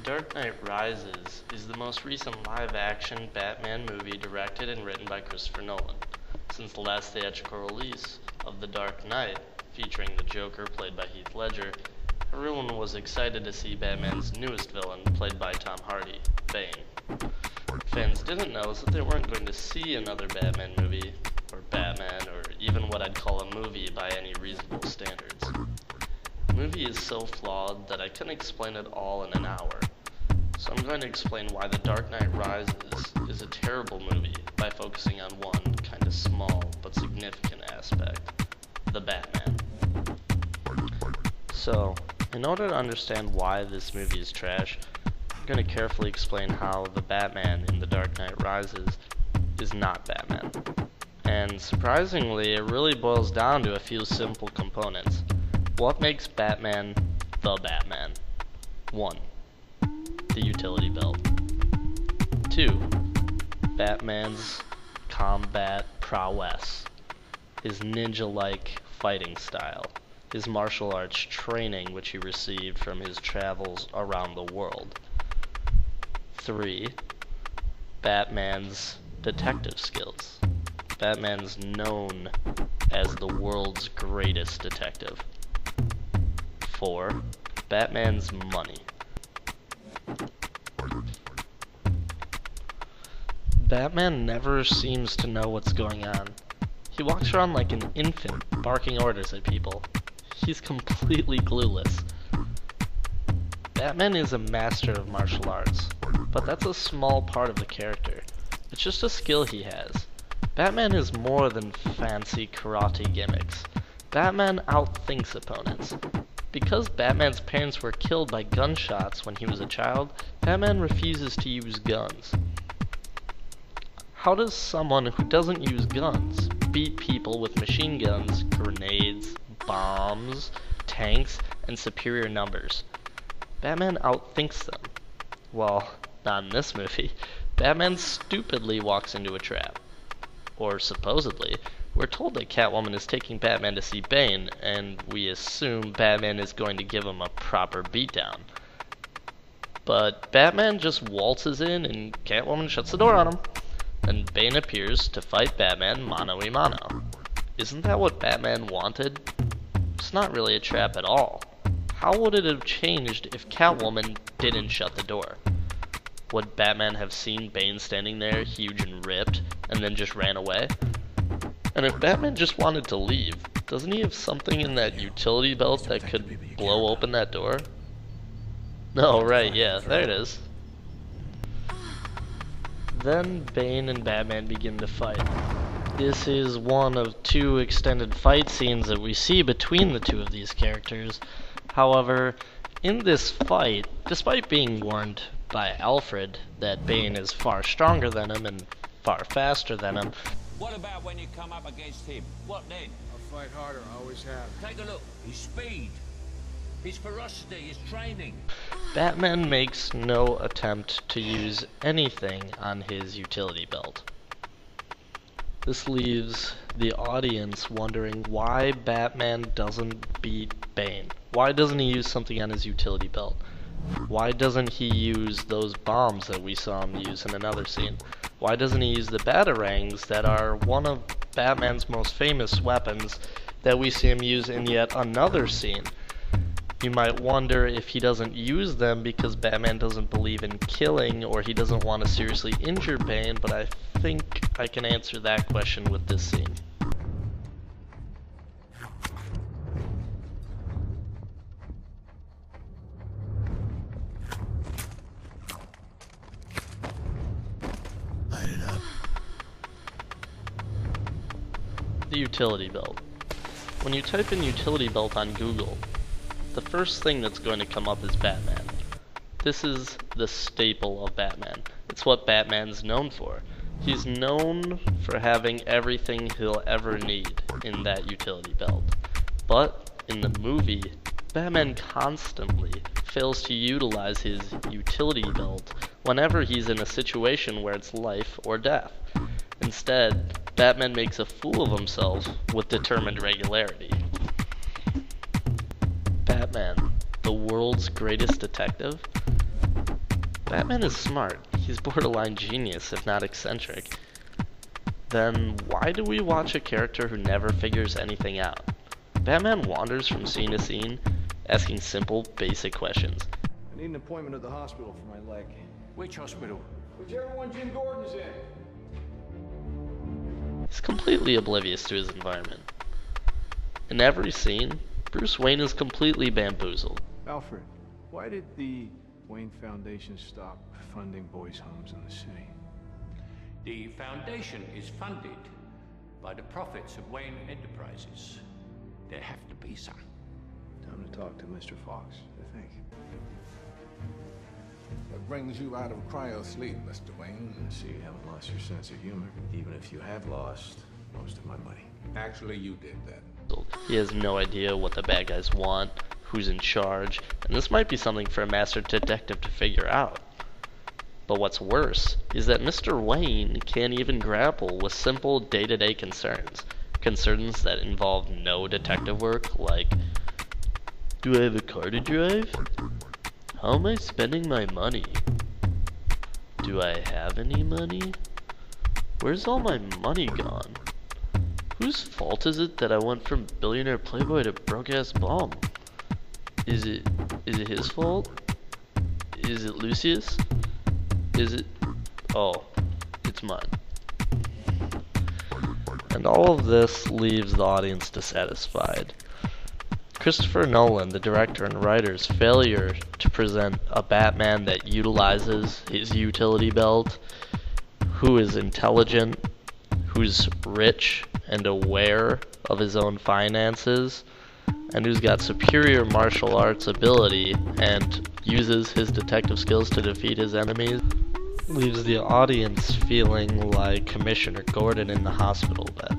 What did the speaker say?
Dark Knight Rises is the most recent live-action Batman movie directed and written by Christopher Nolan. Since the last theatrical release of The Dark Knight, featuring the Joker played by Heath Ledger, everyone was excited to see Batman's newest villain, played by Tom Hardy, Bane. Fans didn't know that they weren't going to see another Batman movie, or Batman, or even what I'd call a movie by any reasonable standards. The movie is so flawed that I couldn't explain it all in an hour. So I'm going to explain why The Dark Knight Rises is a terrible movie by focusing on one kind of small but significant aspect, the Batman. So, in order to understand why this movie is trash, I'm going to carefully explain how the Batman in The Dark Knight Rises is not Batman. And surprisingly, it really boils down to a few simple components. What makes Batman the Batman? 1. The utility belt. 2. Batman's combat prowess. His ninja-like fighting style. His martial arts training which he received from his travels around the world. 3. Batman's detective skills. Batman's known as the world's greatest detective. 4. Batman's money. Batman never seems to know what's going on. He walks around like an infant, barking orders at people. He's completely clueless. Batman is a master of martial arts, but that's a small part of the character. It's just a skill he has. Batman is more than fancy karate gimmicks. Batman outthinks opponents. Because Batman's parents were killed by gunshots when he was a child, Batman refuses to use guns. How does someone who doesn't use guns beat people with machine guns, grenades, bombs, tanks, and superior numbers? Batman outthinks them. Well, not in this movie. Batman stupidly walks into a trap. Or supposedly. We're told that Catwoman is taking Batman to see Bane, and we assume Batman is going to give him a proper beatdown. But Batman just waltzes in and Catwoman shuts the door on him. And Bane appears to fight Batman mano-a-mano. Isn't that what Batman wanted? It's not really a trap at all. How would it have changed if Catwoman didn't shut the door? Would Batman have seen Bane standing there, huge and ripped, and then just ran away? And if Batman just wanted to leave, doesn't he have something in that utility belt that could blow open that door? No, right, yeah, there it is. Then Bane and Batman begin to fight. This is one of 2 extended fight scenes that we see between the 2 of these characters. However, in this fight, despite being warned by Alfred that Bane is far stronger than him and far faster than him. What about when you come up against him? What then? I'll fight harder, I always have. Take a look. His speed, his ferocity, his training. Batman makes no attempt to use anything on his utility belt. This leaves the audience wondering why Batman doesn't beat Bane. Why doesn't he use something on his utility belt? Why doesn't he use those bombs that we saw him use in another scene? Why doesn't he use the batarangs that are one of Batman's most famous weapons that we see him use in yet another scene? You might wonder if he doesn't use them because Batman doesn't believe in killing or he doesn't want to seriously injure Bane, but I think I can answer that question with this scene. Light it up. The utility belt. When you type in utility belt on Google, the first thing that's going to come up is Batman. This is the staple of Batman. It's what Batman's known for. He's known for having everything he'll ever need in that utility belt. But in the movie, Batman constantly fails to utilize his utility belt whenever he's in a situation where it's life or death. Instead, Batman makes a fool of himself with determined regularity. Batman, the world's greatest detective? Batman is smart. He's borderline genius, if not eccentric. Then why do we watch a character who never figures anything out? Batman wanders from scene to scene, asking simple, basic questions. I need an appointment at the hospital for my leg. Which hospital? Whichever one Jim Gordon's in. He's completely oblivious to his environment. In every scene, Bruce Wayne is completely bamboozled. Alfred, why did the Wayne Foundation stop funding boys' homes in the city? The foundation is funded by the profits of Wayne Enterprises. There have to be some. Time to talk to Mr. Fox, I think. What brings you out of cryo sleep, Mr. Wayne? So you haven't lost your sense of humor, even if you have lost most of my money. Actually, you did that. He has no idea what the bad guys want, who's in charge, and this might be something for a master detective to figure out. But what's worse is that Mr. Wayne can't even grapple with simple day-to-day concerns. Concerns that involve no detective work, like, do I have a car to drive? How am I spending my money? Do I have any money? Where's all my money gone? Whose fault is it that I went from billionaire playboy to broke-ass bum? Is it his fault? Is it Lucius? Is it... Oh, it's mine. And all of this leaves the audience dissatisfied. Christopher Nolan, the director and writer's failure to present a Batman that utilizes his utility belt, who is intelligent, who's rich and aware of his own finances, and who's got superior martial arts ability and uses his detective skills to defeat his enemies, leaves the audience feeling like Commissioner Gordon in the hospital bed.